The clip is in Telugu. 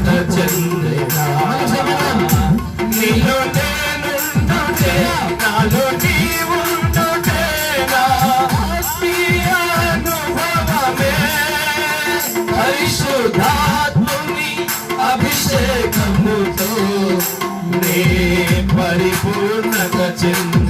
చెందేనా నీలో నేనుండుటే నాలో నీవుండుటే నా ఆత్మీయ అనుభవమే పరిశుద్ధాత్ముని అభిషేకముతో నే పరిపూర్ణత చెంది